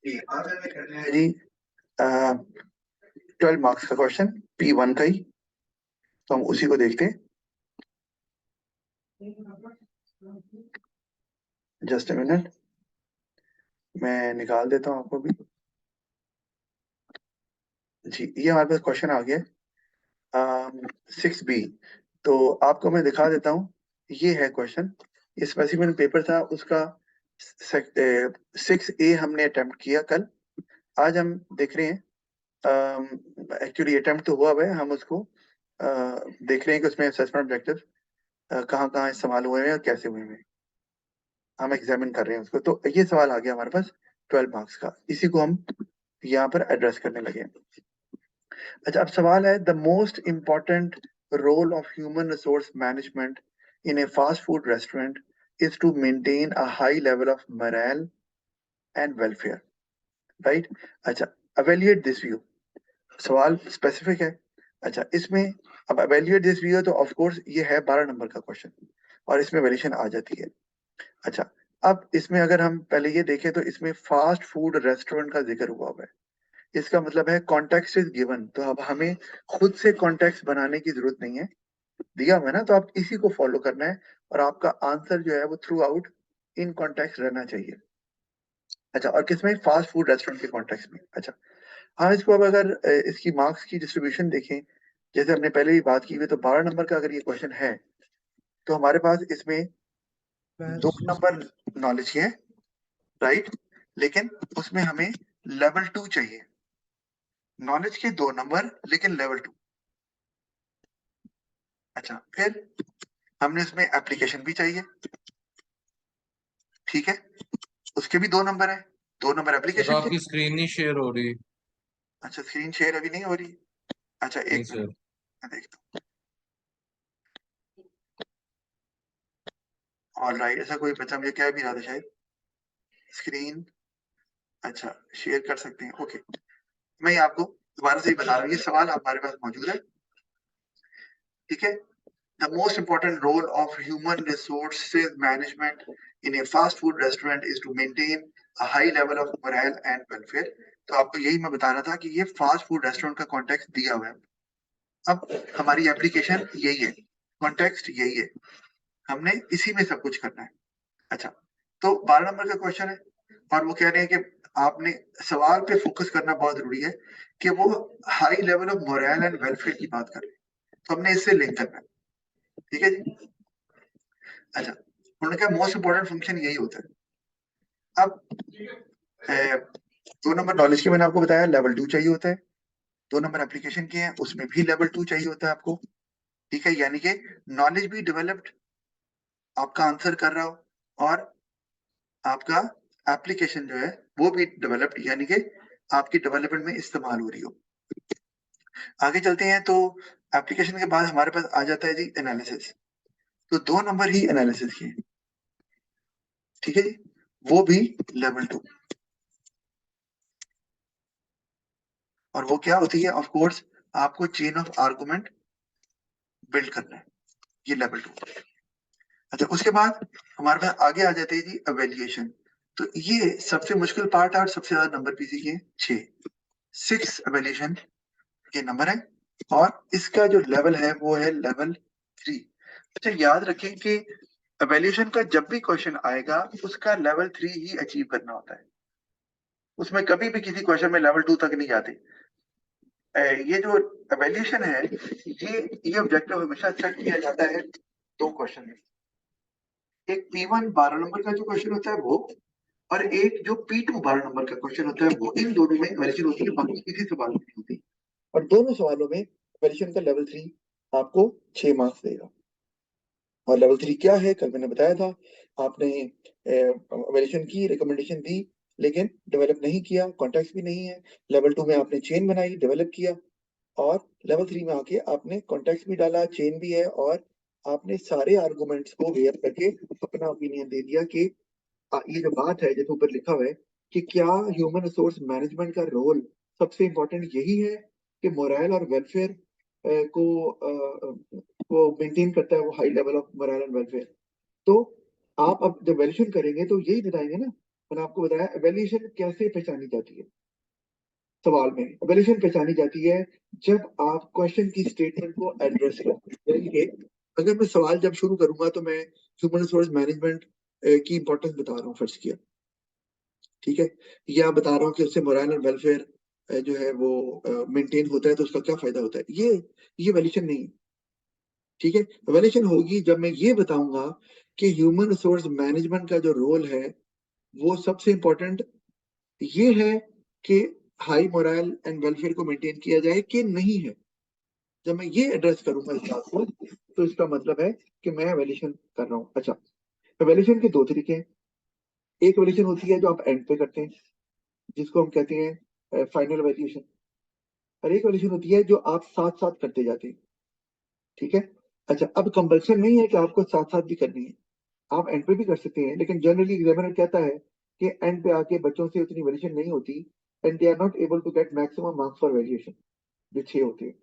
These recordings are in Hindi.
जी आज हमें करना है जी 12 मार्क्स का क्वेश्चन P1 का ही। तो हम उसी को देखते हैं। जस्ट अ मिनट, मैं निकाल देता हूँ आपको भी। जी ये हमारे पास क्वेश्चन आ गया 6B। तो आपको मैं दिखा देता हूँ। ये है क्वेश्चन। ये स्पेसिफिक पेपर था उसका 6A हमने अटेम्प्ट किया कल। आज हम देख रहे हैं, एक्चुअली अटेम्प्ट तो हुआ हुआ है, हम उसको देख रहे हैं कि उसमें असेसमेंट ऑब्जेक्टिव कहाँ कहाँ इस्तेमाल हुए हैं और कैसे हुए हैं। हम एग्जामिन कर रहे हैं उसको। तो ये सवाल आ गया हमारे पास 12 मार्क्स का, इसी को हम यहाँ पर एड्रेस करने लगे हैं। अच्छा, अब सवाल है the most important role of human resource management in a fast food restaurant is to maintain a high level of morale and welfare, right. अच्छा, evaluate दिस व्यू। सवाल स्पेसिफिक है। अच्छा, इसमें अब evaluate दिस व्यू है तो ऑफ कोर्स ये है 12 नंबर का क्वेश्चन और इसमें वैल्यूएशन आ जाती है। अच्छा, अब इसमें अगर हम पहले ये देखें तो इसमें फास्ट फूड रेस्टोरेंट का जिक्र हुआ हुआ है। इसका मतलब है कॉन्टेक्स्ट इज गिवन, तो अब हमें खुद से कॉन्टेक्स्ट बनाने की जरूरत नहीं है, दिया हुआ है ना, तो आप इसी को फॉलो करना है और आपका आंसर जो है वो थ्रू आउट इन कॉन्टेक्स्ट रहना चाहिए। अच्छा, और किसमें? फास्ट फूड रेस्टोरेंट के कॉन्टेक्स्ट में। अच्छा, हाँ इसको अब अगर इसकी मार्क्स की डिस्ट्रीब्यूशन देखें, जैसे हमने पहले भी बात की हुई, तो 12 नंबर का अगर ये क्वेश्चन है तो हमारे पास इसमें 2 नंबर नॉलेज के हैं, राइट। लेकिन उसमें हमें लेवल 2 चाहिए। नॉलेज के 2 नंबर लेकिन लेवल 2। अच्छा, फिर हमने उसमें एप्लीकेशन भी चाहिए, ठीक है, उसके भी 2 नंबर है। 2 नंबर सर एप्लीकेशन के। आपकी स्क्रीन नहीं शेयर हो रही। अच्छा, स्क्रीन शेयर अभी नहीं हो रही। अच्छा, नहीं एक मिनट, सर। मैं देखता हूँ। ऑल राइट, ऐसा कोई बच्चा मुझे कह भी रहा था शायद स्क्रीन। अच्छा, शेयर कर सकते हैं, ओके। मैं ये आपको दोबारा से ही बता रहा हूँ, ये सवाल हमारे पास मौजूद है, ठीक है। The most important role of human resources management in a fast food restaurant is to maintain a high level of morale and welfare. तो आपको यही मैं बता रहा था कि ये फास्ट फूड रेस्टोरेंट का कॉन्टेक्स्ट दिया हुआ है। अब हमारी एप्लीकेशन यही है, कॉन्टेक्स्ट यही है, हमने इसी में सब कुछ करना है। अच्छा, तो 12 नंबर का क्वेश्चन है और वो कह रहे हैं कि आपने सवाल पे फोकस करना बहुत जरूरी है कि वो high level of morale and welfare की बात कर रहे हैं, तो हमने इससे लिंक करना है, ठीक है जी। अच्छा, उन्होंने कहा मोस्ट इंपॉर्टेंट फंक्शन यही होता है। अब 2 नंबर नॉलेज के मैंने आपको बताया लेवल 2 चाहिए होता है। 2 नंबर एप्लीकेशन के हैं, उसमें भी लेवल 2 चाहिए होता है आपको, ठीक है। यानी कि नॉलेज भी डेवलप्ड आपका आंसर कर रहा हो और आपका एप्लीकेशन जो है वो भी डेवलप्ड, यानी कि आपकी डेवलपमेंट में इस्तेमाल हो रही हो। आगे चलते हैं तो एप्लीकेशन के बाद हमारे पास आ जाता है जी एनालिसिस। तो 2 नंबर ही एनालिसिस के, ठीक है जी, वो भी लेवल 2। और वो क्या होती है? ऑफ कोर्स आपको चेन ऑफ आर्गुमेंट बिल्ड करना है, ये लेवल 2। अच्छा, उसके बाद हमारे पास आगे आ जाते हैं जी एवेल्युएशन। तो ये सबसे मुश्किल पार्ट है और सबसे ज्यादा नंबर पीसी के 6 एवेल्युएशन के नंबर है और इसका जो लेवल है वो है लेवल 3। अच्छा, याद रखें कि एवेल्युएशन का जब भी क्वेश्चन आएगा उसका लेवल 3 ही अचीव करना होता है, उसमें कभी भी किसी क्वेश्चन में लेवल 2 तक नहीं जाते। ये जो एवेल्युएशन है ये ऑब्जेक्टिव हमेशा चेक किया जाता है 2 क्वेश्चन में। एक P1 12 नंबर का जो क्वेश्चन होता है वो, और एक जो P2 12 नंबर का क्वेश्चन होता है वो। इन दोनों में एवेल्युएशन होती है, बाकी किसी सवाल में नहीं होती। और दोनों सवालों में एवेल्युएशन का लेवल 3 आपको 6 मार्क्स देगा। और लेवल 3 क्या है? कल मैंने बताया था, आपने एवेल्युएशन की, रिकमेंडेशन दी लेकिन डेवलप नहीं किया, कॉन्टेक्स्ट भी नहीं है। लेवल 2 में आपने चेन बनाई, डेवलप किया, और लेवल 3 में आके आपने कॉन्टेक्स्ट भी डाला, चेन भी है, और आपने सारे आर्गुमेंट्स को वेयर करके अपना ओपिनियन दे दिया कि ये जो बात है जैसे ऊपर लिखा हुआ है कि क्या ह्यूमन रिसोर्स मैनेजमेंट का रोल सबसे इंपॉर्टेंट यही है कि मोरल और वेलफेयर को मेंटेन करता है, वो high level of morale and welfare. तो आप अब जब वैल्यूएशन करेंगे तो यही बताएंगे ना मैंने आपको बताया एवेल्यूएशन कैसे पहचानी जाती है। सवाल में एवेल्यूएशन पहचानी जाती है जब आप क्वेश्चन की स्टेटमेंट को एड्रेस करते हैं। यानी कि अगर मैं सवाल जब शुरू करूंगा तो मैं ह्यूमन रिसोर्स मैनेजमेंट की इंपॉर्टेंस बता रहा हूँ, फर्स्ट किया, ठीक है, या बता रहा हूँ कि उससे मोरल एंड वेलफेयर जो है वो मेंटेन होता है तो उसका क्या फायदा होता है, ये वैल्यूएशन नहीं है। ठीक है, वैल्यूएशन होगी जब मैं ये बताऊंगा कि ह्यूमन रिसोर्स मैनेजमेंट का जो रोल है वो सबसे इंपॉर्टेंट ये है कि हाई मोरल एंड वेलफेयर को मेंटेन किया जाए कि नहीं है। जब मैं ये एड्रेस करूंगा इस बात को तो इसका मतलब है कि मैं वैल्यूएशन कर रहा हूँ। अच्छा, वैल्यूएशन के दो तरीके हैं। एक वैल्यूएशन होती है जो आप एंड पे करते हैं, जिसको हम कहते हैं फाइनल वैल्यूएशन, और एक वैल्यूएशन होती है जो आप साथ साथ करते जाते हैं। ठीक है, अच्छा, अब कंपल्सन नहीं है कि आपको साथ साथ भी करनी है, आप एंड पे भी कर सकते हैं, लेकिन जनरली एग्जामिनर कहता है कि एंड पे आके बच्चों से उतनी वैल्यूएशन नहीं होती and they are not able to get maximum marks for valuation, जो 6 होते हैं।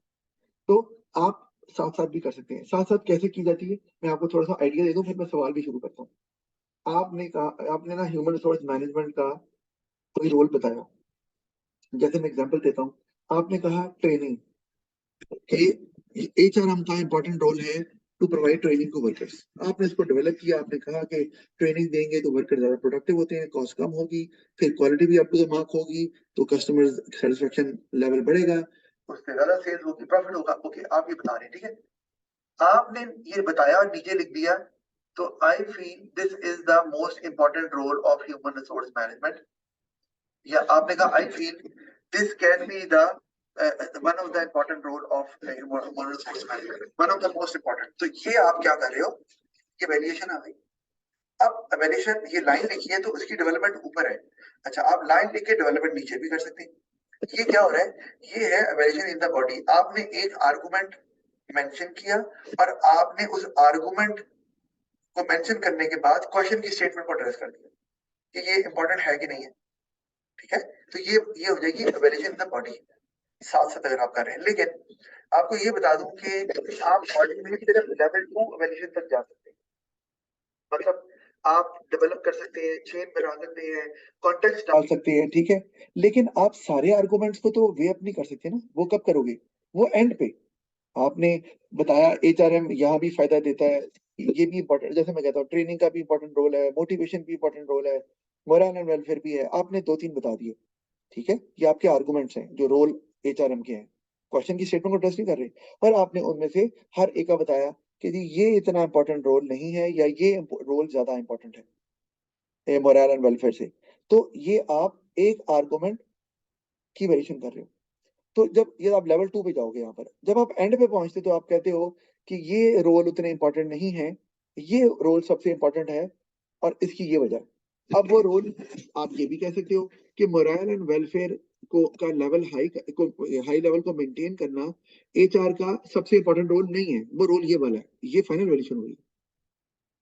तो आप साथ साथ भी कर सकते हैं। साथ साथ कैसे की जाती है मैं आपको थोड़ा सा आइडिया दे दूं, फिर मैं सवाल भी शुरू करता हूँ। आपने ना ह्यूमन रिसोर्स मैनेजमेंट का कोई रोल बताया, जैसे मैं एग्जांपल देता हूँ, आपने कहा ट्रेनिंग, एचआरएम का इंपॉर्टेंट रोल है to provide training to workers. आपने इसको डेवलप किया, आपने कहा कि ट्रेनिंग देंगे तो वर्कर ज्यादा प्रोडक्टिव होते हैं, कॉस्ट कम होगी, फिर क्वालिटी भी अप टू द मार्क होगी, तो कस्टमर सेटिस्फेक्शन लेवल बढ़ेगा, उससे ज्यादा सेल्स होगी, प्रॉफिट होगा। ओके, आप ये बता रहे हैं, ठीक है, आपने ये बताया और नीचे लिख दिया, तो I feel this is the most important role of human resource management, या आपने कहा I feel this can be the one of the important role of human resource management, one of the most important. तो ये आप क्या कर रहे हो, ये वैल्यूएशन आ गई। अब वैल्यूएशन ये लाइन लिखी है तो उसकी डेवलपमेंट ऊपर है। अच्छा, आप लाइन लिख के डेवलपमेंट नीचे भी कर सकते हैं। ये क्या हो रहा है, ये है वैल्यूएशन इन द बॉडी। आपने एक आर्गुमेंट मेंशन किया और आपने उस आर्गुमेंट को मेंशन करने के बाद क्वेश्चन की स्टेटमेंट को एड्रेस कर दिया कि ये इंपॉर्टेंट है कि नहीं है। ठीक है, तो ये हो जाएगी वैल्यूएशन इन द बॉडी, साथ साथ अगर आप कर रहे हैं। लेकिन आपको ये बता दूं कि आप बॉडी में सिर्फ लेवल 2 वैल्यूएशन तक जा सकते हैं, मतलब आप डेवलप कर सकते हैं, चेन बना सकते हैं, कॉन्टेक्स्ट डाल सकते हैं, ठीक है, लेकिन आप सारे आर्गुमेंट्स को तो वे अप नहीं कर सकते ना। वो कब करोगे, वो एंड पे। आपने बताया एचआरएम यहाँ भी फायदा देता है, ये भी इंपॉर्टेंट, जैसे मैं कहता हूँ ट्रेनिंग का भी इंपॉर्टेंट रोल है, मोटिवेशन भी इंपॉर्टेंट रोल है, मोरल एंड वेलफेयर भी है, आपने दो तीन बता दिए। ठीक है, ये आपके आर्गुमेंट्स हैं जो रोल एचआरएम के हैं, क्वेश्चन की स्टेटमेंट को ट्रस्ट नहीं कर रहे, और आपने उनमें से हर एक का बताया कि जी ये इतना इंपॉर्टेंट रोल नहीं है या ये रोल ज्यादा इंपॉर्टेंट है मोरल एंड वेलफेयर से। तो ये आप एक आर्गुमेंट की वेरिएशन कर रहे हो। तो जब ये आप लेवल 2 पे जाओगे, यहाँ पर जब आप एंड पे पहुंचते तो आप कहते हो कि ये रोल उतने इंपॉर्टेंट नहीं है, ये रोल सबसे इंपॉर्टेंट है और इसकी ये वजह। अब वो रोल आप ये भी कह सकते हो कि मोरल एंड वेलफेयर को का लेवल हाई लेवल को मेंटेन करना एचआर का सबसे इंपॉर्टेंट रोल नहीं है, वो रोल ये वाला है। ये फाइनल वैल्यूएशन हुई।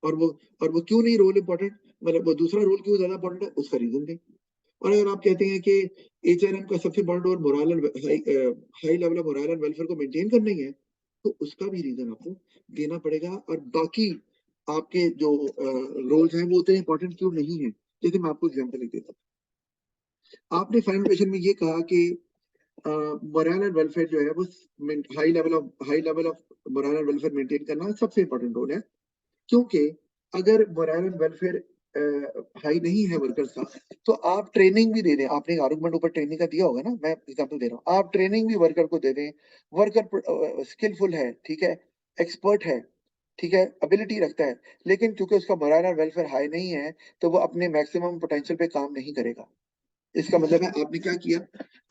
और वो और वो क्यों नहीं रोल इंपॉर्टेंट, मतलब वो दूसरा रोल क्यों ज्यादा इंपॉर्टेंट है, उसका रीजन दें। और अगर आप कहते हैं कि एचआरएम का सबसे बड़ा role morale and high level of morale and welfare को मेंटेन करना ही है, तो उसका भी रीजन आपको देना पड़ेगा। और बाकी आपके जो रोल्स हैं वो उतने इंपॉर्टेंट क्यों नहीं है, जैसे मैं आपको एग्जांपल देता हूँ। आपने फाइनल क्वेश्चन में ये कहा कि मोरल एंड वेलफेयर जो है वो high level of morale and welfare maintain करना सबसे इंपॉर्टेंट रोल है, क्योंकि अगर मोरल एंड वेलफेयर हाई नहीं है वर्कर्स का, तो आप ट्रेनिंग भी दे दें। आपने आर्गुमेंट ऊपर ट्रेनिंग का दिया होगा ना, मैं एग्जांपल दे रहा हूँ, आप ट्रेनिंग भी वर्कर को दे दें, वर्कर स्किलफुल है, ठीक है, एक्सपर्ट है, ठीक है, एबिलिटी रखता है, लेकिन क्योंकि उसका मोरल एंड वेलफेयर हाई नहीं है तो वो अपने मैक्सिमम पोटेंशियल पे काम नहीं करेगा। इसका मतलब है आपने क्या किया,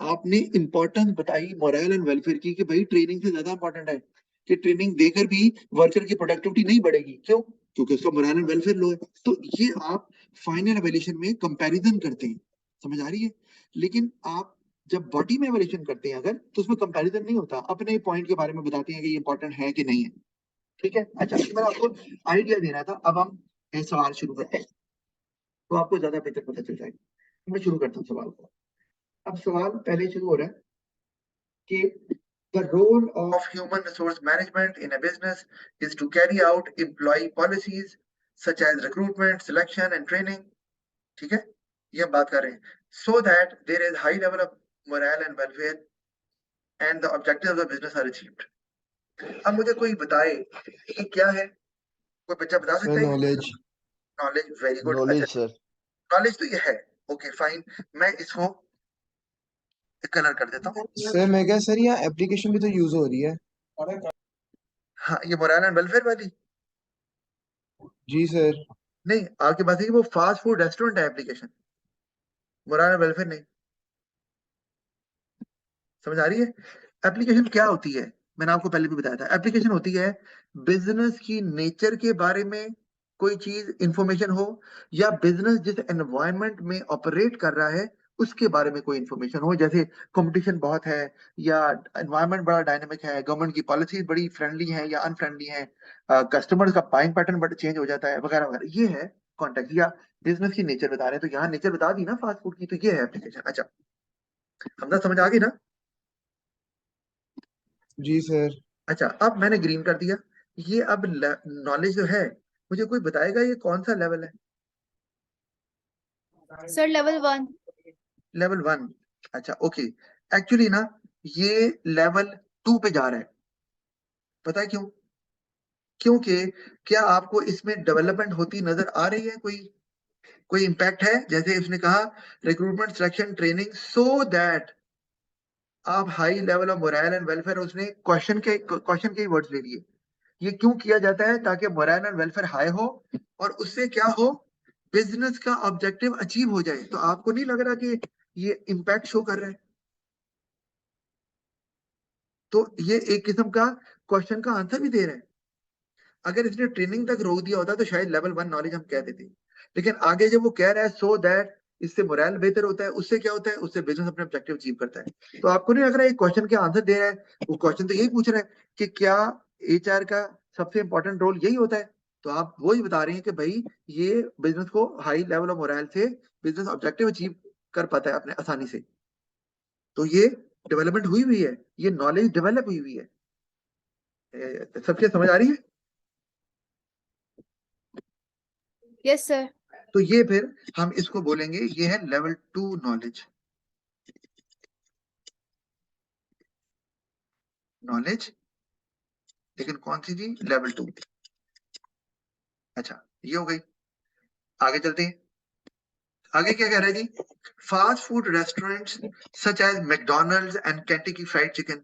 आपने इंपॉर्टेंस बताई मोरल एंड वेलफेयर की कि भाई ट्रेनिंग से ज्यादा इंपॉर्टेंट है, कि ट्रेनिंग देकर भी वर्कर की प्रोडक्टिविटी नहीं बढ़ेगी, क्यों, क्योंकि उसका मोरल एंड वेलफेयर लो है। तो ये आप फाइनल एवेल्यूशन में कंपैरिजन करते हैं, समझ आ रही है। लेकिन आप जब बॉडी में एवेल्यूशन करते हैं अगर, तो उसमें कंपैरिजन नहीं होता, अपने पॉइंट के बारे में बताते हैं कि ये इंपॉर्टेंट है कि नहीं है। ठीक है, अच्छा, मैं आपको आइडिया दे रहा था, अब हम सवाल शुरू करते हैं तो आपको ज्यादा बेहतर पता चल जाएगा। मैं शुरू करता हूँ सवाल को। अब सवाल पहले शुरू हो रहा है कि the role of human resource management in a business is to carry out employee policies such as recruitment, selection and training. ठीक है, ये हम बात कर रहे हैं, so that there is high level of morale and welfare and the objectives of business are achieved. अब मुझे कोई बताए ये क्या है, कोई बच्चा बता सर सकता है? नॉलेज। Knowledge, very good. अच्छा, नॉलेज सर। नॉलेज तो ये है, ओके फाइन, मैं इसको कलर कर देता हूँ। सर मैं क्या सर, यहाँ एप्लीकेशन भी तो यूज हो रही है। हाँ, ये मोरल एंड वेलफेयर वाली जी सर। नहीं, आपके पास है कि वो फास्ट फूड रेस्टोरेंट है एप्लीकेशन, मोरल एंड वेलफेयर नहीं। समझ आ रही है? एप्लीकेशन क्या होती है, मैंने आपको पहले भी बताया था, एप्लीकेशन होती है बिजनेस की नेचर के बारे में कोई चीज इंफॉर्मेशन हो, या बिजनेस जिस एनवायरनमेंट में ऑपरेट कर रहा है उसके बारे में कोई इंफॉर्मेशन हो, जैसे कंपटीशन बहुत है, या एनवायरनमेंट बड़ा डायनेमिक है, गवर्नमेंट की पॉलिसी बड़ी फ्रेंडली है या अनफ्रेंडली है, कस्टमर्स का बाइंग पैटर्न बड़ा चेंज हो जाता है, वगैरह वगैरह। ये है कॉन्टेक्ट, या बिजनेस की नेचर बता रहे हैं, तो यहाँ नेचर बता दी ना फास्ट फूड की, तो ये है एप्लीकेशन। अच्छा, हमने समझ आ गई ना? जी सर। अच्छा, अब मैंने ग्रीन कर दिया। ये अब नॉलेज जो है, मुझे कोई बताएगा ये कौन सा लेवल है? Sir level 1। लेवल 1। अच्छा ओके, एक्चुअली ना ये लेवल 2 पे जा रहा है। पता है क्यों? क्योंकि क्या आपको इसमें डेवलपमेंट होती नजर आ रही है? कोई इम्पैक्ट है? जैसे उसने कहा recruitment selection training so that आप high level of morale and welfare, उसने क्वेश्चन के वर्ड्स ले लिए। ये क्यों किया जाता है? ताकि मोरल एंड वेलफेयर हाई हो, और उससे क्या हो, बिजनेस का ऑब्जेक्टिव अचीव हो जाए। तो आपको नहीं लग रहा कि ये इम्पैक्ट शो कर रहा है? तो ये एक किस्म का क्वेश्चन का आंसर भी दे रहे हैं। अगर इसने ट्रेनिंग तक रोक दिया होता तो शायद लेवल 1 नॉलेज हम कह देते, लेकिन आगे जब वो कह रहा है सो दैट इससे मोरल बेहतर होता है, उससे क्या होता है, उससे बिजनेस अपने ऑब्जेक्टिव अचीव करता है। तो आपको नहीं लग रहा है क्वेश्चन के आंसर दे रहा है? वो क्वेश्चन तो यही पूछ रहा है कि क्या एचआर का सबसे इंपॉर्टेंट रोल यही होता है? तो आप वही बता रहे हैं कि भाई ये बिजनेस को हाई लेवल ऑफ मोरल से बिजनेस ऑब्जेक्टिव अचीव कर पाता है अपने आसानी से। तो ये डेवलपमेंट हुई हुई है, ये नॉलेज डेवलप हुई हुई है। सबके समझ आ रही है? Yes sir. तो ये फिर हम इसको बोलेंगे ये है लेवल 2 नॉलेज। नॉलेज, लेकिन कौन सी जी? लेवल 2। अच्छा, ये हो गई। आगे चलते हैं। आगे क्या कह रहा है जी? Fast food restaurants such as McDonald's and Kentucky fried chicken,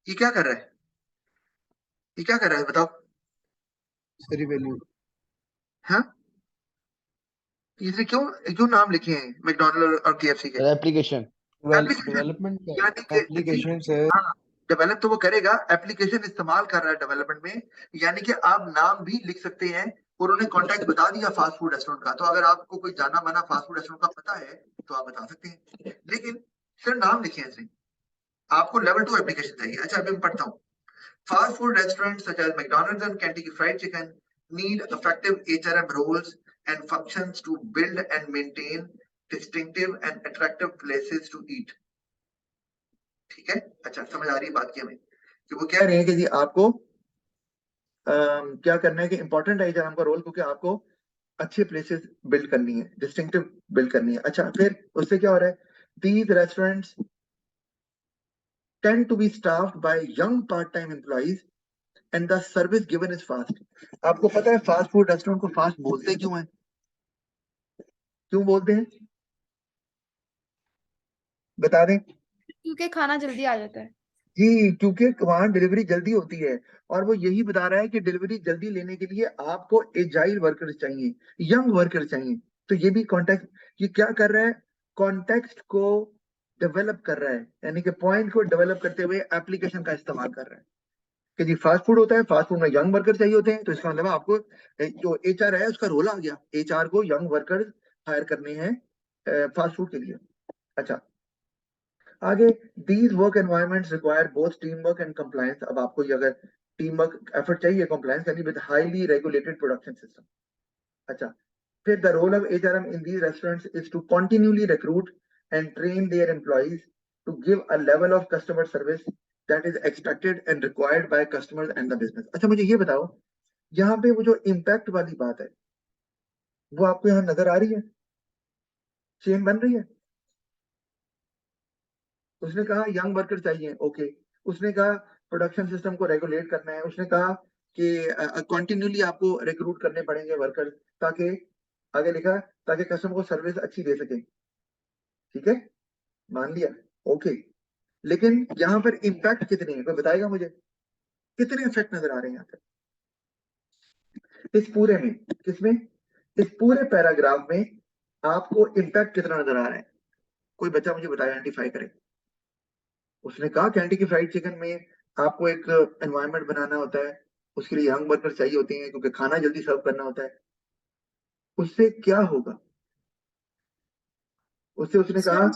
ये क्या कर रहा है? ये क्या कर रहा है बताओ? Sir value. हाँ, इसने क्यों क्यों नाम लिखे हैं मैकडोनल्ड और केएफसी के? एप्लीकेशन। एप्लीकेशन, डेवलपमेंट का यानी कि एप्लीकेशन सर। हाँ, डेवलप तो वो करेगा, एप्लीकेशन इस्तेमाल कर रहा है डेवलपमेंट में। यानी कि आप नाम भी लिख सकते हैं, और उन्होंने कॉन्टेक्ट बता दिया फास्ट फूड रेस्टोरेंट का। तो अगर आपको कोई जाना माना फास्ट फूड रेस्टोरेंट का पता है तो आप बता सकते हैं, लेकिन सिर्फ नाम लिखे हैं इसने। आपको लेवल 2 एप्लीकेशन चाहिए। अच्छा, अभी मैं पढ़ता हूँ। Fast food restaurant such as McDonald's and Kentucky fried Chicken need effective HRM roles and functions to build and maintain distinctive and attractive places to eat। ठीक है? अच्छा, समझ आ रही है बात की हमें, कि वो कह रहे हैं कि जी आपको क्या करना है कि इंपॉर्टेंट है एचआरएम का रोल, क्योंकि आपको अच्छे प्लेसेस बिल्ड करनी है, डिस्टिंक्टिव बिल्ड करनी है। अच्छा, फिर उससे क्या हो रहा है? These restaurants tend to be staffed by young part-time employees and the service given is fast। आपको पता है फास्ट फूड रेस्टोरेंट को फास्ट बोलते क्यों है? क्यों बोलते हैं बता दें? क्योंकि खाना जल्दी आ जाता है। जी, क्योंकि वहां डिलीवरी जल्दी होती है, और वो यही बता रहा है कि डिलीवरी जल्दी लेने के लिए आपको एजाइल वर्कर्स चाहिए, यंग वर्कर्स चाहिए। तो ये भी कॉन्टेक्स्ट, ये क्या कर रहा है? कॉन्टेक्स्ट को डेवलप कर रहा है, यानी कि पॉइंट को डेवलप करते हुए एप्लीकेशन का इस्तेमाल कर रहा है कि जी फास्ट फूड होता है, फास्ट फूड में यंग वर्कर चाहिए होते हैं, तो इसका मतलब आपको जो एचआर है उसका रोल आ गया, एचआर को यंग वर्कर्स हायर करने हैं फास्ट फूड के लिए। अच्छा, आगे these work environments require both team work and compliance. अब आपको ये अगर टीम वर्क एफर्ट चाहिए, कंप्लायंस यानी with highly regulated production system. अच्छा, फिर the role of HRM in these restaurants is to continually recruit and train their employees to give a level of customer service that is expected and required by customers and the business. अच्छा, मुझे ये बताओ, यहाँ पे वो जो इम्पैक्ट वाली बात है वो आपको यहाँ नजर आ रही है? चेन बन रही है। उसने कहा यंग वर्कर चाहिए, ओके। उसने कहा प्रोडक्शन सिस्टम को रेगुलेट करना है। उसने कहा कि कंटिन्यूली आपको रिक्रूट करने पड़ेंगे वर्कर, ताकि आगे लिखा ताकि कस्टमर को सर्विस अच्छी दे सके। ठीक है, मान लिया, ओके। लेकिन यहाँ पर इम्पैक्ट कितने हैं, कोई बताएगा मुझे? कितने इफेक्ट नजर आ रहे हैं यहाँ पर इस पूरे में? किसमें? इस पूरे पैराग्राफ में आपको इम्पैक्ट कितना नजर आ रहा है? कोई बच्चा मुझे बताए, आइडेंटिफाई करे। उसने कहा कैंटी की फ्राइड चिकन में आपको एक एनवायरनमेंट बनाना होता है, उसके लिए यंग वर्कर चाहिए होते हैं क्योंकि खाना जल्दी सर्व करना होता है। उससे क्या होगा? उससे उसने कहा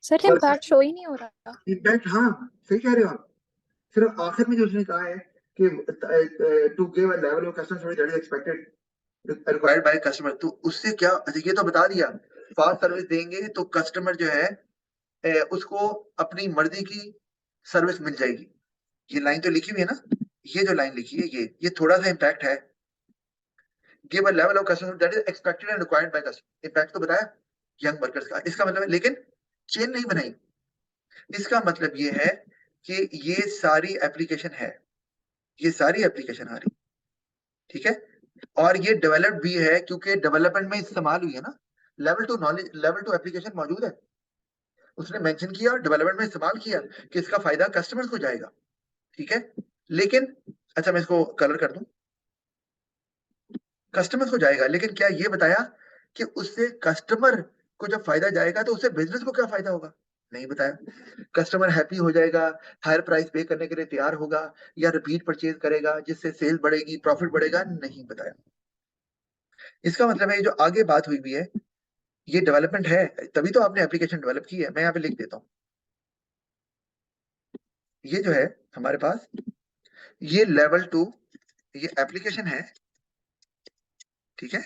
सर इम्पैक्ट शो ही नहीं हो रहा। इम्पैक्ट, हाँ सही कह रहे हो आप। सिर्फ आखिर में जो उसने कहा है कि to give a level of customer service that is expected required by customer, तो उससे क्या, ये तो बता दिया फास्ट सर्विस देंगे तो कस्टमर जो है उसको अपनी मर्जी की सर्विस मिल जाएगी। ये लाइन तो लिखी हुई है ना, ये जो लाइन लिखी है ये थोड़ा सा इम्पैक्ट है। Give a level of customer that is expected and required by customer, impact तो बताया यंग वर्कर्स का। इसका मतलब है, लेकिन चेन नहीं बनाई। इसका मतलब ये है कि ये सारी एप्लीकेशन है, ये सारी एप्लीकेशन आ रही, ठीक है। और ये डेवलप्ड भी है क्योंकि डेवलपमेंट में इस्तेमाल हुई है ना। Level to knowledge, level to application मौजूद है। उसने मेंशन किया और डेवलपमेंट में इस्तेमाल किया कि इसका फायदा कस्टमर्स को जाएगा, ठीक है। लेकिन अच्छा, मैं इसको कलर कर दूं, कस्टमर्स को जाएगा, लेकिन क्या ये बताया कि उससे कस्टमर को जब फायदा जाएगा तो उससे बिजनेस को क्या फायदा होगा? नहीं बताया। कस्टमर हैप्पी हो जाएगा, हायर प्राइस पे करने के लिए तैयार होगा, या रिपीट परचेज करेगा जिससे सेल बढ़ेगी, प्रॉफिट बढ़ेगा, नहीं बताया। इसका मतलब है ये जो आगे बात हुई भी है ये डेवलपमेंट है, तभी तो आपने एप्लीकेशन डेवलप की है। मैं यहाँ पे लिख देता हूँ, ये जो है हमारे पास ये लेवल 2 ये एप्लीकेशन है, ठीक है।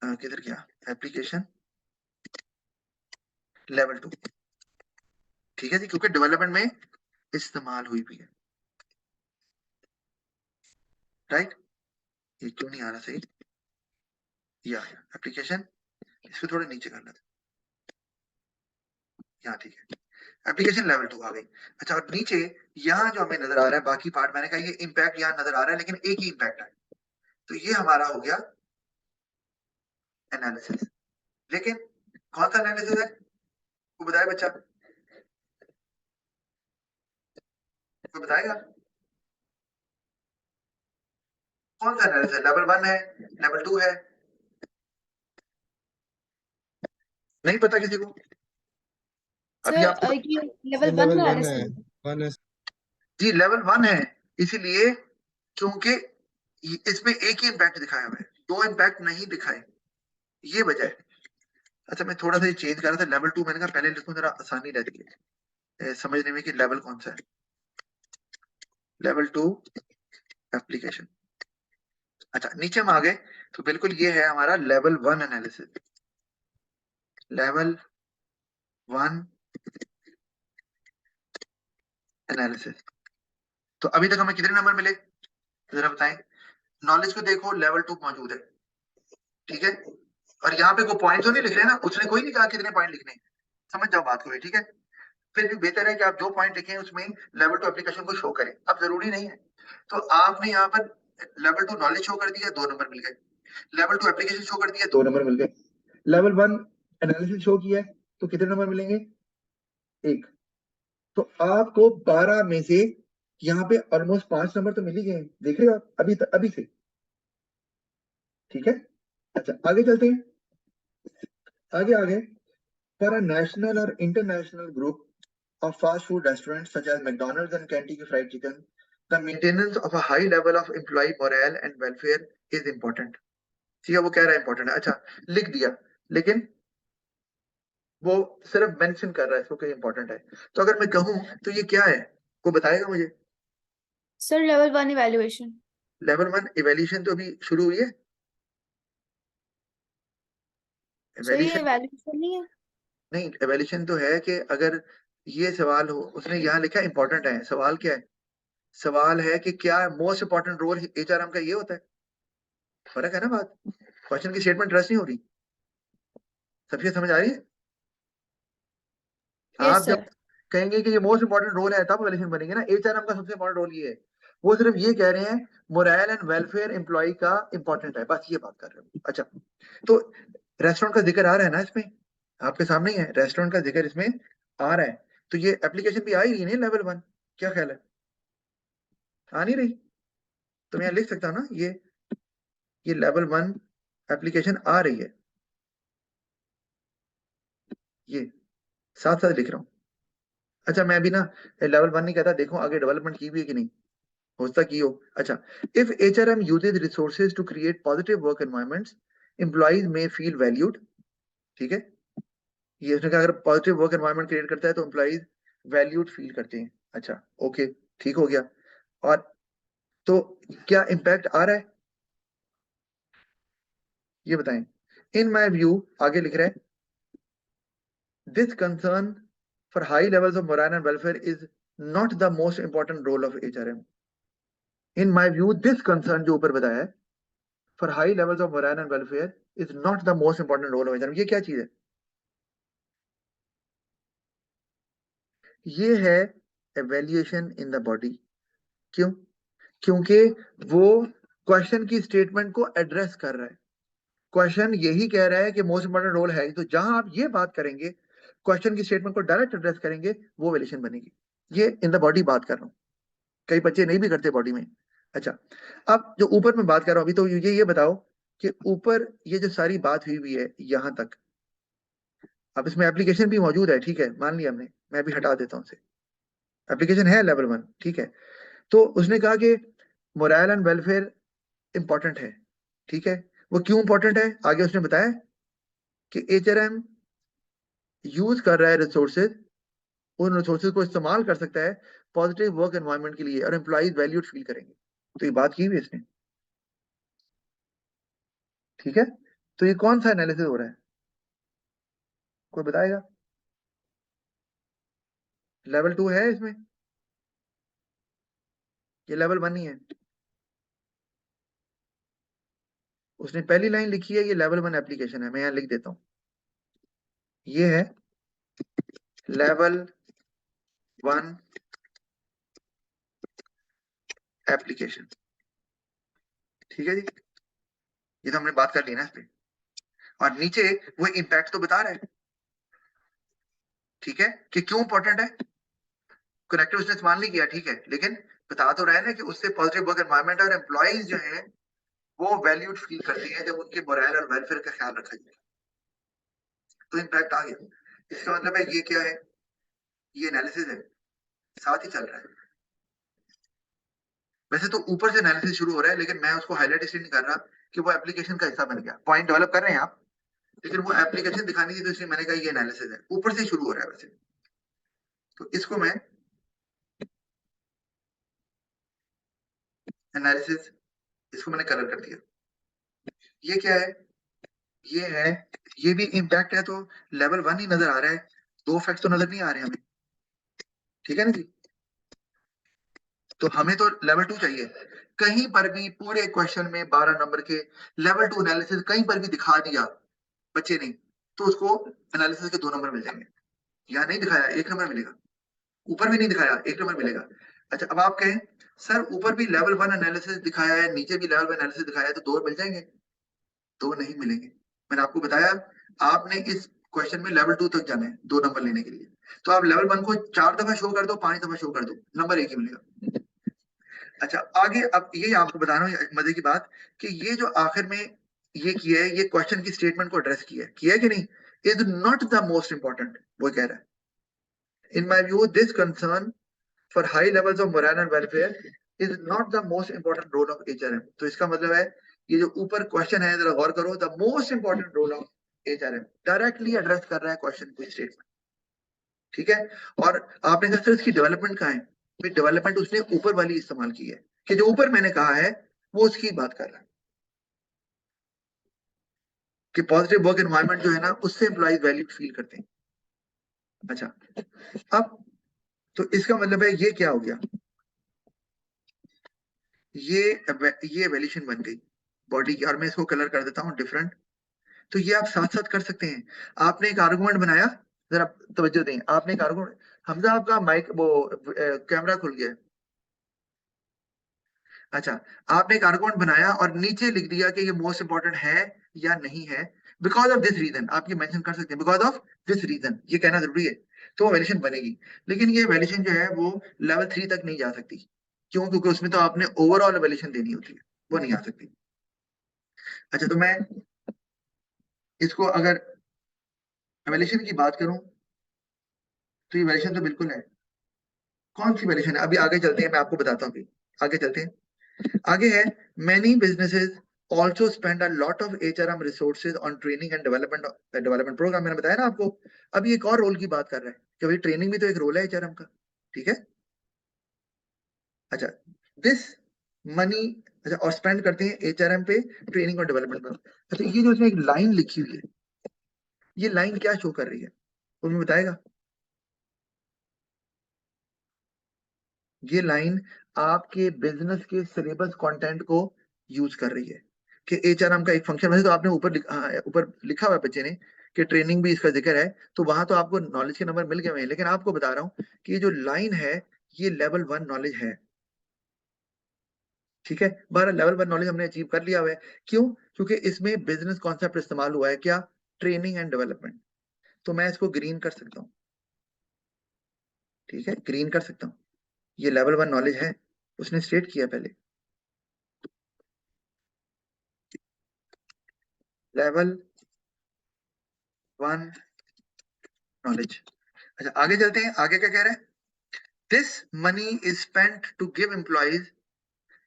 किधर गया एप्लीकेशन लेवल 2, ठीक है जी, क्योंकि डेवलपमेंट में इस्तेमाल हुई भी है, राइट। ये क्यों नहीं आ रहा सही? ये आया एप्लीकेशन, इसको थोड़ा नीचे करना था, यहाँ ठीक है। एप्लीकेशन लेवल 2 आ गई। अच्छा, और नीचे यहाँ जो हमें नजर आ रहा है बाकी पार्ट, मैंने कहा ये इम्पैक्ट यहाँ नजर आ रहा है लेकिन एक ही इम्पैक्ट है, तो ये हमारा हो गया एनालिसिस। लेकिन कौन सा एनालिसिस है वो बताए बच्चा, कोई बताएगा? कौन सा एनालिसिस है? लेवल 1 है, लेवल 2 है? नहीं पता किसी को? अभी सर आपको ये लेवल 1 लेवल में आ वन रहा है, है सर। वन है। जी लेवल 1 है, इसीलिए क्योंकि इसमें एक ही इम्पैक्ट दिखाया हुआ है, दो इम्पैक्ट नहीं दिखाए, ये वजह है। अच्छा, मैं थोड़ा सा ये चेंज कर रहा था, लेवल 2 मैंने कहा पहले लिखूं जरा आसानी रहती है समझने में कि लेवल कौन सा है। Level 2 application. अच्छा, नीचे हम आ गए तो बिल्कुल ये है हमारा लेवल 1 एनालिसिस। Level 1 analysis. तो अभी तक हमें कितने नंबर मिले जरा बताएं? नॉलेज को देखो, लेवल 2 मौजूद है, ठीक है। और यहाँ पे कोई पॉइंट तो नहीं लिख रहे ना, उसने कोई नहीं कहा कितने पॉइंट लिखने हैं। समझ जाओ बात को, ठीक है। फिर भी बेहतर है कि आप जो पॉइंट लिखे हैं उसमें लेवल 2 एप्लीकेशन को शो करें। अब जरूरी नहीं है, तो आपने यहाँ पर लेवल 2 नॉलेज शो कर दिया, 2 नंबर मिल गए। लेवल 2 एप्लीकेशन शो कर दिया, 2 नंबर मिल गए। लेवल 1 एनालिसिस शो किया है तो कितने नंबर मिलेंगे? 1। तो आपको 12 में से यहाँ पे ऑलमोस्ट 5 नंबर तो मिल ही गए, देख रहे हो आप अभी से, ठीक है। अच्छा, आगे चलते हैं, आगे फॉर अ नेशनल और international group of fast food restaurants such as McDonald's and Kentucky Fried Chicken, the maintenance of a high level of employee morale and welfare is important. ठीक है, वो कह रहा है important है। अच्छा, लिख दिया, लेकिन वो सिर्फ मेंशन कर रहा है इसको कि important है। तो अगर मैं कहूं तो ये क्या है, को बताएगा मुझे? Sir level 1 evaluation. Level 1 evaluation तो अभी शुरू हुई है। सर ये इवैल्यूएशन इवैल्यूएशन नहीं है। नहीं, इवैल्यूएशन तो है कि अगर ये सवाल हो, उसने यहाँ लिखा इंपॉर्टेंट है, सवाल क्या है? सवाल है कि क्या मोस्ट इंपॉर्टेंट रोल एचआरएम का ये होता है। फर्क है ना बात, क्वेश्चन की स्टेटमेंट ट्रस्ट नहीं हो रही। सबसे समझ आ रही है? Yes, आप sir. जब कहेंगे कि ये मोस्ट इंपॉर्टेंट रोल है तब वैल्यूएशन बनेंगे ना। एचआरएम का सबसे इंपॉर्टेंट रोल ये है। वो सिर्फ ये कह रहे हैं मोरल एंड वेलफेयर एम्प्लॉय का इंपॉर्टेंट है, बस ये बात कर रहे हो। अच्छा, तो रेस्टोरेंट का जिक्र आ रहा है ना इसमें, आपके सामने ही है, रेस्टोरेंट का जिक्र इसमें आ रहा है, तो ये एप्लीकेशन भी आ ही रही है लेवल 1। क्या ख्याल है, आ नहीं रही? तो मैं यहाँ लिख सकता हूँ ना, ये लेवल 1 एप्लीकेशन आ रही है, ये साथ साथ लिख रहा हूँ। अच्छा, मैं अभी ना लेवल 1 नहीं कहता, देखो आगे डेवलपमेंट की भी है कि नहीं, हो सकता की हो। अच्छा, if HRM uses resources to create positive work environments, employees may feel valued. ठीक है, ये उसने कहा अगर पॉजिटिव वर्क एनवायरनमेंट क्रिएट करता है तो एम्प्लॉइज वैल्यूड फील करते हैं। अच्छा, ओके, ठीक हो गया। और तो क्या इम्पैक्ट आ रहा है ये बताएं। इन माई व्यू, आगे लिख रहा है, this concern for high levels of morale and welfare is not the most important role of HRM. In my view this concern जो ऊपर बताया है, for high levels of morale and welfare is not the most important role of HRM. ये क्या चीज है? ये है एवेल्युएशन इन द बॉडी। क्यों? क्योंकि वो क्वेश्चन की स्टेटमेंट को एड्रेस कर रहा है। क्वेश्चन यही कह रहा है कि मोस्ट इंपॉर्टेंट रोल है, तो जहां आप ये बात करेंगे, क्वेश्चन की स्टेटमेंट को डायरेक्ट एड्रेस करेंगे, वो वैल्यूएशन बनेगी। ये इन द बॉडी बात कर रहा हूं, कई बच्चे नहीं भी करते बॉडी में। अच्छा, अब जो ऊपर में बात कर रहा हूं अभी, तो ये बताओ कि ऊपर ये जो सारी बात हुई है यहां तक, अब इसमें एप्लीकेशन भी मौजूद है, ठीक है, मान लिया हमने, मैं भी हटा देता हूं उसे, एप्लीकेशन है लेवल 1, ठीक है। तो उसने कहा कि मोरल एंड वेलफेयर इंपॉर्टेंट है, ठीक है। वो क्यों इंपॉर्टेंट है आगे उसने बताया कि एचआरएम यूज कर रहा है रिसोर्सेज, उन रिसोर्सेज को इस्तेमाल कर सकता है पॉजिटिव वर्क एनवायरनमेंट के लिए, और एम्प्लॉइज वैल्यूड फील करेंगे। तो ये बात की हुई इसने, ठीक है। तो ये कौन सा एनालिसिस हो रहा है, कोई बताएगा? लेवल 2 है इसमें, ये लेवल 1 ही है। उसने पहली लाइन लिखी है, ये लेवल 1 एप्लीकेशन है, मैं यहां लिख देता हूं, ये है लेवल 1 एप्लीकेशन, ठीक है जी। ये तो हमने बात कर ली ना इस पे, और नीचे वो इम्पैक्ट तो बता रहा है, ठीक है, कि क्यों इंपॉर्टेंट है। कनेक्टिव उसने इस्तेमाल नहीं किया, ठीक है, लेकिन बता तो रहा है ना कि उससे पॉजिटिव वर्क एनवायरनमेंट और एम्प्लॉइज जो है वो वैल्यूड फील करते हैं जब उनके मोरल और वेलफेयर का ख्याल रखा जाए, तो इम्पैक्ट आ गया। इसका मतलब है ये क्या है, ये एनालिसिस है, साथ ही चल रहा है। वैसे तो ऊपर से एनालिसिस शुरू हो रहा है, लेकिन मैं उसको हाईलाइट इसलिए नहीं कर रहा कि वो एप्लीकेशन का हिस्सा बन गया, पॉइंट डेवलप कर रहे हैं आप, लेकिन वो एप्लीकेशन दिखानी थी, तो इसलिए मैंने कहा ये एनालिसिस है, ऊपर से शुरू हो रहा है वैसे। तो इसको मैं एनालिसिस, इसको मैंने कलर कर दिया। ये क्या है, ये है, ये भी इम्पैक्ट है, तो लेवल 1 ही नजर आ रहा है, 2 फैक्ट तो नजर नहीं आ रहे हमें, ठीक है ना जी। तो हमें तो लेवल 2 चाहिए। कहीं पर भी पूरे क्वेश्चन में 12 नंबर के लेवल 2 एनालिसिस कहीं पर भी दिखा दिया बच्चे ने, तो उसको एनालिसिस के 2 नंबर मिल जाएंगे। यहाँ नहीं दिखाया 1 नंबर मिलेगा, ऊपर भी नहीं दिखाया 1 नंबर मिलेगा। अच्छा, अब आप कहें सर ऊपर भी लेवल 1 एनालिसिस दिखाया है, नीचे भी लेवल 1 एनालिसिस दिखाया है, तो 2 मिल जाएंगे? 2 नहीं मिलेंगे। मैंने आपको बताया आपने इस क्वेश्चन में लेवल 2 तक जाना है 2 नंबर लेने के लिए, तो आप लेवल 1 को 4 दफा शो कर दो, 5 दफा शो कर दो, नंबर 1 ही मिलेगा। अच्छा, आगे अब ये आपको बता रहा हूँ मजे की बात, कि ये जो आखिर में ये किया है, ये क्वेश्चन की स्टेटमेंट को एड्रेस किया है कि नहीं, is not the most important, वो कह रहा है। In my view this concern for high levels of morale and welfare is not the most important role of HRM. तो इसका मतलब है ये जो ऊपर क्वेश्चन है, जरा गौर करो, the most important role of HRM directly address कर रहा है क्वेश्चन की स्टेटमेंट, ठीक है। और आपने कहा सर इसकी डेवलपमेंट कहाँ है, डेवलपमेंट उसने ऊपर वाली इस्तेमाल की है, कि जो ऊपर मैंने कहा है वो उसकी बात कर रहा है, कि पॉजिटिव वर्क एनवायरनमेंट जो है ना, उससे एम्प्लॉइज वैल्यूड फील करते हैं। अच्छा, अब तो इसका मतलब है ये क्या हो गया, ये ये वैल्यूएशन बन गई बॉडी की, और मैं इसको कलर कर देता हूँ डिफरेंट, तो ये आप साथ साथ कर सकते हैं। आपने एक आर्गुमेंट बनाया, जरा तवज्जो दें, आपने एक आर्गुमेंट, हमजा आपका माइक वो कैमरा खुल गया है। अच्छा, आपने एक आर्गुमेंट बनाया और नीचे लिख दिया कि ये मोस्ट इंपॉर्टेंट है या नहीं है, बिकॉज ऑफ दिस रीजन। आप ये मेंशन कर सकते हैं, बिकॉज ऑफ दिस रीजन, ये कहना जरूरी है, तो वो वैल्यूएशन बनेगी। लेकिन ये वैल्यूएशन जो है वो लेवल 3 तक नहीं जा सकती। क्यों? क्योंकि उसमें तो आपने ओवरऑल वैल्यूएशन देनी होती है, वो नहीं आ सकती। अच्छा, तो मैं इसको अगर वैल्यूएशन की बात करूं तो ये वैल्यूएशन तो बिल्कुल है। कौन सी वैल्यूएशन है? अभी आगे चलते हैं, मैं आपको बताता हूँ। अभी आगे चलते हैं। आगे है, many businesses also spend a lot of HRM resources on training and development program। मैंने बताया ना आपको। अभी एक और रोल की बात कर रहा है कि भाई ट्रेनिंग भी तो एक रोल है HRM का, ठीक है। अच्छा, दिस मनी, अच्छा, और स्पेंड करते हैं HRM पे ट्रेनिंग और डेवलपमेंट पर। अच्छा, ये जो इसमें एक लाइन लिखी हुई है, ये लाइन क्या शो कर रही है, तुम्हें बताएगा? ये लाइन आपके बिजनेस के सिलेबस कंटेंट को यूज कर रही है कि एचआरएम का एक फंक्शन। वैसे तो आपने ऊपर लिखा हुआ है बच्चे ने कि ट्रेनिंग भी इसका जिक्र है, तो वहां तो आपको नॉलेज के नंबर मिल गए हैं, लेकिन आपको बता रहा हूँ कि ये जो लाइन है ये लेवल 1 नॉलेज है, ठीक है। 12 लेवल 1 नॉलेज हमने अचीव कर लिया हुआ है। क्यों? क्योंकि इसमें बिजनेस कॉन्सेप्ट इस्तेमाल हुआ है, क्या? Training and development. तो मैं इसको ग्रीन कर सकता हूँ, ठीक है, ग्रीन कर सकता हूँ। ये लेवल 1 नॉलेज है, उसने स्टेट किया पहले, लेवल 1 नॉलेज। अच्छा, आगे चलते हैं। आगे क्या कह रहा है? This money is spent to give employees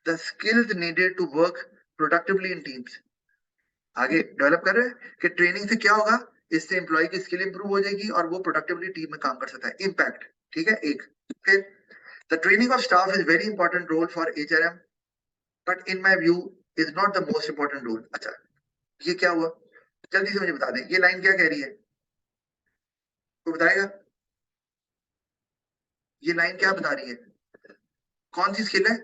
the skills needed to work productively in teams. आगे डेवलप कर रहे हैं कि ट्रेनिंग से क्या होगा, इससे एम्प्लॉय की स्किल इंप्रूव हो जाएगी और वो प्रोडक्टिवली टीम में काम कर सकता है। इम्पैक्ट, ठीक है। एक फिर, the training of staff is very important role for HRM, but in my view is not the most important role. अच्छा, ये क्या हुआ, जल्दी से मुझे बता दें, ये लाइन क्या कह रही है, तो बताएगा? ये लाइन क्या बता रही है, कौन सी स्किल है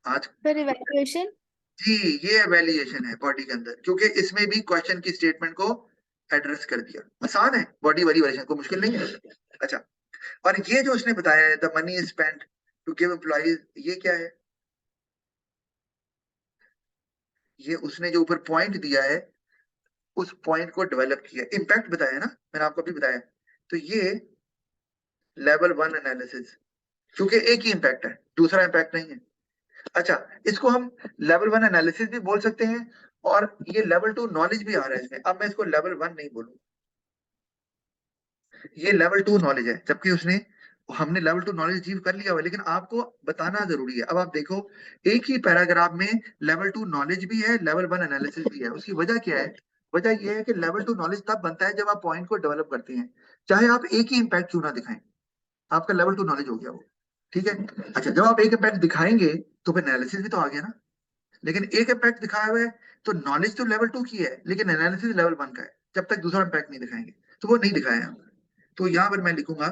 आज? Sir evaluation. जी, ये एवेल्युएशन है बॉडी के अंदर, क्योंकि इसमें भी क्वेश्चन की स्टेटमेंट को एड्रेस कर दिया। आसान है, बॉडी वाली वर्जन को मुश्किल नहीं है। अच्छा, और ये जो उसने बताया है, the money is spent to give employees, ये क्या है? ये उसने जो ऊपर पॉइंट दिया है उस पॉइंट को डेवलप किया, इम्पैक्ट बताया ना, मैंने आपको अभी बताया। तो ये लेवल 1 एनालिसिस, क्योंकि एक ही इम्पैक्ट है, दूसरा इम्पैक्ट नहीं है। अच्छा, इसको हम लेवल 1 एनालिसिस भी बोल सकते हैं, और ये लेवल 2 नॉलेज भी आ रहा है इसमें। अब मैं इसको लेवल 1 नहीं बोलूंगा, ये लेवल 2 नॉलेज है, जबकि उसने, हमने लेवल 2 नॉलेज अचीव कर लिया हुआ है, लेकिन आपको बताना जरूरी है। अब आप देखो, एक ही पैराग्राफ में लेवल 2 नॉलेज भी है, लेवल 1 एनालिसिस भी है। उसकी वजह क्या है? वजह यह है कि लेवल 2 नॉलेज तब बनता है जब आप पॉइंट को डेवलप करते हैं, चाहे आप एक ही इम्पैक्ट क्यों ना दिखाएं, आपका लेवल 2 नॉलेज हो गया वो, ठीक है। अच्छा, जब आप एक इम्पैक्ट दिखाएंगे तो फिर एनालिसिस भी तो आ गया ना। लेकिन एक इम्पैक्ट दिखाया हुआ है, तो नॉलेज तो लेवल 2 की है, लेकिन एनालिसिस लेवल 1 का है, जब तक दूसरा इम्पैक्ट नहीं दिखाएंगे। तो वो नहीं दिखाया है। तो यहां पर मैं लिखूंगा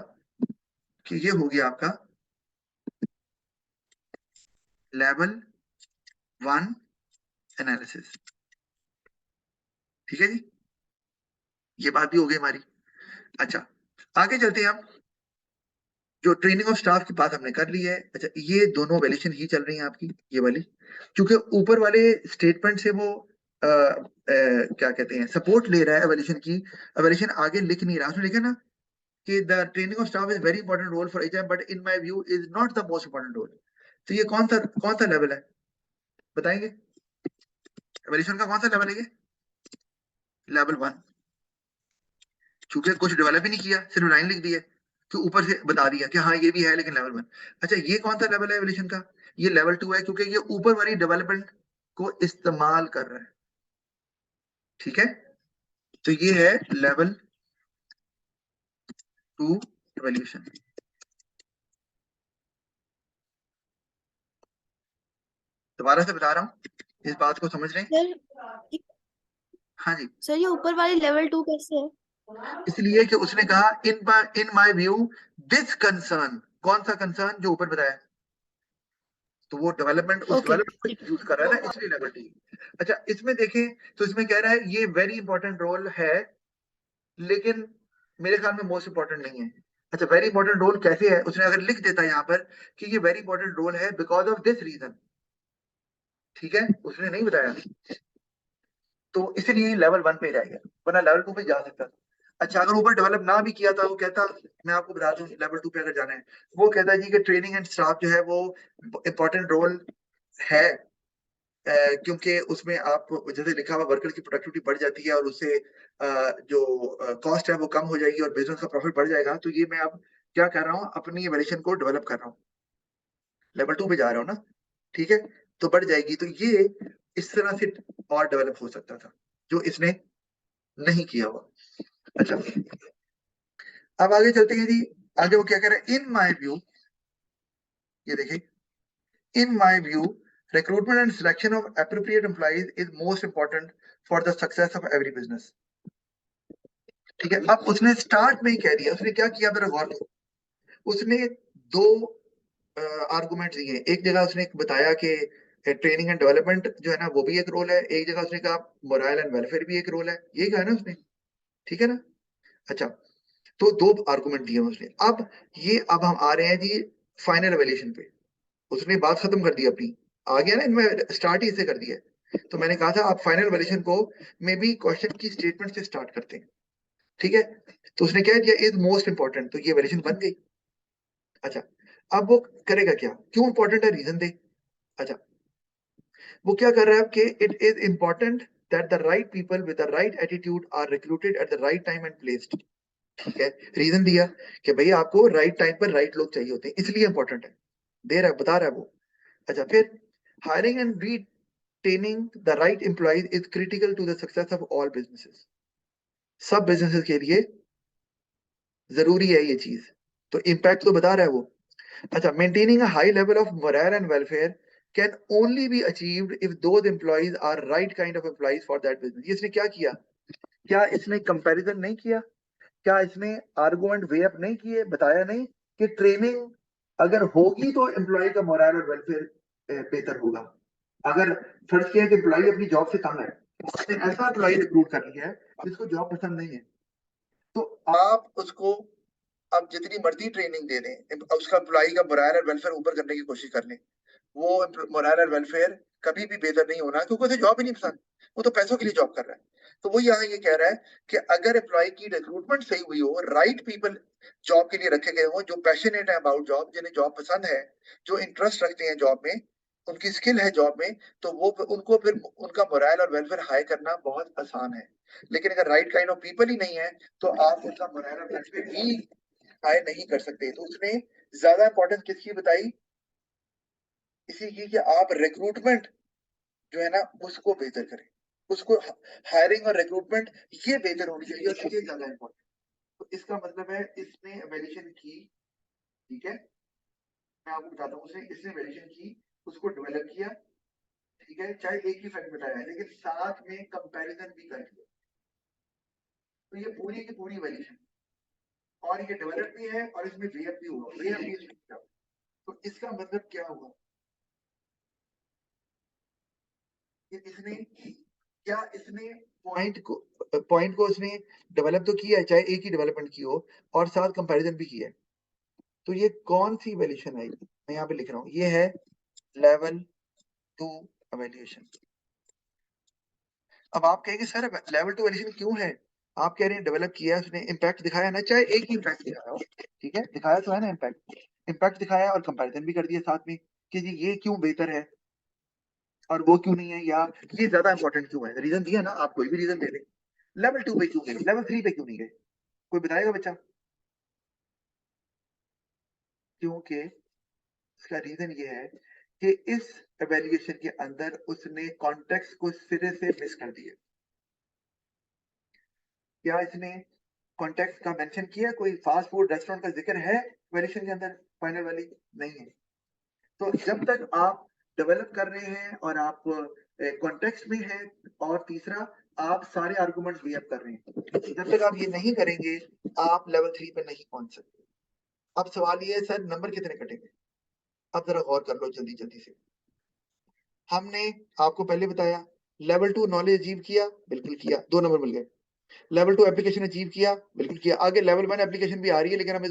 कि ये हो गया आपका लेवल 1 एनालिसिस, ठीक है जी, ये बात भी हो गई हमारी। अच्छा, आगे चलते हैं हम, जो ट्रेनिंग ऑफ स्टाफ की बात हमने कर ली है। अच्छा, ये दोनों वैल्यूएशन ही चल रही है आपकी, ये वाली, क्योंकि ऊपर वाले स्टेटमेंट से वो क्या कहते हैं, सपोर्ट ले रहा है एवोल्यूशन की। एवोल्यूशन आगे लिख नहीं रहा, उसने लिखा ना कि the training of staff is very important role for HR, but in my view is not the most important role. तो ये कौन सा लेवल है, बताएंगे? एवोल्यूशन का कौन सा लेवल है ये? लेवल 1। चूंकि कुछ डेवलप ही नहीं किया, सिर्फ लाइन लिख दी है, तो ऊपर से बता दिया कि हाँ ये भी है, लेकिन लेवल 1। अच्छा, ये कौन सा लेवल है एवोल्यूशन का? ये लेवल 2 है, क्योंकि ये ऊपर वाली डेवलपमेंट को इस्तेमाल कर रहा है, ठीक है। तो ये है लेवल 2 एवोल्यूशन। दोबारा से बता रहा हूँ, इस बात को समझ रहे हैं? सर हाँ जी, सर ये ऊपर वाली लेवल 2 कैसे है? इसलिए कि उसने कहा इन माय व्यू दिस कंसर्न, कौन सा कंसर्न जो ऊपर बताया? तो वो डेवलपमेंट उस Okay. डेवलपमेंट को यूज कर रहा है ना, इसलिए लेवल 2। अच्छा, इसमें देखें तो इसमें कह रहा है ये वेरी इंपॉर्टेंट रोल है, लेकिन मेरे ख्याल में मोस्ट इंपॉर्टेंट नहीं है। अच्छा, वेरी इंपॉर्टेंट रोल कैसे है, उसने अगर लिख देता है यहाँ पर कि ये वेरी इंपॉर्टेंट रोल है बिकॉज ऑफ दिस रीजन, ठीक है, उसने नहीं बताया, तो इसलिए लेवल 1 पे जाएगा, वरना लेवल 2 पे जा सकता था। अच्छा, अगर ऊपर डेवलप ना भी किया था, वो कहता, मैं आपको बता दूं लेवल 2 पे अगर जाना है, वो कहता है जी कि ट्रेनिंग एंड स्टाफ जो है वो इंपॉर्टेंट रोल है, क्योंकि उसमें आप जैसे लिखा हुआ वर्कर की प्रोडक्टिविटी बढ़ जाती है और उससे जो कॉस्ट है वो कम हो जाएगी और बिजनेस का प्रॉफिट बढ़ जाएगा। तो ये मैं अब क्या कर रहा हूँ, अपनी वैल्यूएशन को डेवलप कर रहा हूँ, लेवल 2 पे जा रहा हूँ ना, ठीक है, तो बढ़ जाएगी। तो ये इस तरह से और डेवलप हो सकता था, जो इसने नहीं किया हुआ। अच्छा, अब आगे चलते हैं जी। आगे वो क्या कह रहा है, इन माई व्यू, ये देखिए, in my view recruitment and selection of appropriate employees is most important for the success of every business। ठीक है, अब उसने स्टार्ट में ही कह दिया, उसने क्या किया मेरा गौर करो, उसने दो आर्गुमेंट दिए। एक जगह उसने बताया कि ट्रेनिंग एंड डेवलपमेंट जो है ना वो भी एक रोल है, एक जगह उसने कहा मोरल एंड वेलफेयर भी एक रोल है, ये कहा ना उसने, ठीक है ना। अच्छा, तो दो आर्गुमेंट दिए उसने। अब हम आ रहे हैं जी फाइनल एवेल्यूशन पे। उसने बात खत्म कर दी अपनी, आ गया ना, इनमें स्टार्ट ही इसे कर दिया। तो मैंने कहा था आप फाइनल एवेल्यूशन को मे बी क्वेश्चन की स्टेटमेंट से स्टार्ट करते हैं, ठीक है। तो उसने क्या दिया, इज मोस्ट इंपॉर्टेंट, तो ये एवेल्यूशन बन गई। अच्छा, अब वो करेगा क्या, क्यों इंपॉर्टेंट है, रीजन दे। अच्छा, वो क्या कर रहा है कि it is important that the right people with the right attitude are recruited at the right time and placed. ठीक है, रीजन दिया कि भाई आपको राइट टाइम पर राइट लोग चाहिए होते हैं, इसलिए इंपॉर्टेंट है, दे रहा है, बता रहा है वो। अच्छा, फिर hiring and retaining the right employees is critical to the success of all businesses। सब बिजनेसेस के लिए जरूरी है ये चीज, तो इम्पैक्ट तो बता रहा है वो। अच्छा, maintaining a high level of morale and welfare can only be achieved if those employees are right kind of employees for that business. इसने क्या किया, क्या इसने कंपैरिजन नहीं किया, क्या इसने आर्गुमेंट वे अप नहीं किए, बताया नहीं कि ट्रेनिंग अगर होगी तो एम्प्लॉय का मोरल और वेलफेयर बेहतर होगा। अगर फर्ज किया कि एम्प्लॉय अपनी जॉब से तंग है, उसने ऐसा एम्प्लॉय रिक्रूट कर लिया है जिसको जॉब पसंद नहीं है, तो आप उसको अब जितनी मर्जी ट्रेनिंग दे दें, उसका एम्प्लॉय का मोरल और वेलफेयर ऊपर करने की कोशिश कर लें, वो मोरल और वेलफेयर कभी भी बेहतर नहीं होना, क्योंकि उसे जॉब ही नहीं पसंद, वो तो पैसों के लिए जॉब कर रहा है। तो वो यहाँ ये कह रहा है कि अगर एम्प्लॉय की रिक्रूटमेंट सही हुई हो, राइट पीपल जॉब के लिए रखे गए हो, जो पैशनेट है अबाउट जॉब, जिन्हें जॉब पसंद है, जो इंटरेस्ट रखते हैं जॉब में, उनकी स्किल है जॉब में, तो वो उनको फिर उनका मोरल और वेलफेयर हाई करना बहुत आसान है। लेकिन अगर राइट काइंड ऑफ पीपल ही नहीं है तो आप उनका मोरल और वेलफेयर भी हाई नहीं कर सकते। तो उसने ज्यादा इंपॉर्टेंस किसकी बताई, इसी की कि आप रिक्रूटमेंट जो है ना उसको बेहतर करें, उसको हायरिंग और रिक्रूटमेंट ये बेहतर होनी चाहिए और ये ज्यादा इंपॉर्टेंट। तो इसका मतलब है इसने एवेल्यूशन की, ठीक है, मैं आपको बताता हूँ, उसने इसने एवेल्यूशन की, उसको डेवलप किया, ठीक है, चाहे एक ही फैक्ट बताया है लेकिन साथ में कंपैरिजन भी कर दिया, तो ये पूरी की पूरी एवेल्यूशन, और ये डेवलप भी है और इसमें वे अप भी हुआ, वे अप भी इसमें किया। तो इसका मतलब क्या हुआ कि इसने क्या, इसने पॉइंट को इसने डेवलप तो किया है, चाहे एक ही डेवलपमेंट की हो, और साथ कंपैरिजन भी किया है। तो ये कौन सी वैल्यूएशन है, मैं यहाँ पे लिख रहा हूँ, ये है लेवल 2 एवेल्यूएशन। अब आप कहेंगे सर लेवल 2 एवेल्यूएशन क्यों है, आप कह रहे हैं डेवलप किया है उसने, इम्पैक्ट दिखाया ना, चाहे एक ही इम्पैक्ट दिखाया हो, ठीक है, दिखाया तो है ना इम्पैक्ट दिखाया और कंपैरिजन भी कर दिया साथ में कि जी ये क्यों बेहतर है और वो क्यों नहीं है, या ये ज्यादा इंपॉर्टेंट क्यों है, रीजन दिया ना, आप कोई भी रीजन दे दें। लेवल 2 पे क्यों गए, लेवल 3 पे क्यों नहीं गए, कोई बताएगा बच्चा, क्योंकि इसका रीजन ये है कि इस एवेल्यूएशन के अंदर उसने कॉन्टेक्स्ट को सिरे से मिस कर दिया। क्या इसने कॉन्टेक्स्ट का मेंशन किया, कोई फास्ट फूड रेस्टोरेंट का जिक्र है एवेल्यूएशन के अंदर, फाइनल वाली नहीं है। तो जब तक आप डेवलप कर रहे हैं और आप कॉन्टेक्स्ट में हैं, और तीसरा आप सारे आर्गुमेंट्स वे अप कर रहे हैं, जब तक आप ये नहीं करेंगे आप लेवल 3 पे नहीं पहुंच सकते। अब सवाल ये है सर नंबर कितने कटेंगे, अब जरा गौर कर लो जल्दी जल्दी से। हमने आपको पहले बताया लेवल 2 नॉलेज अचीव किया, बिल्कुल किया, 2 नंबर मिल गए। लेवल 2 एप्लीकेशन अचीव किया, बिल्कुल किया। आगे लेवल 1 एप्लीकेशन भी आ रही है, लेकिन हमें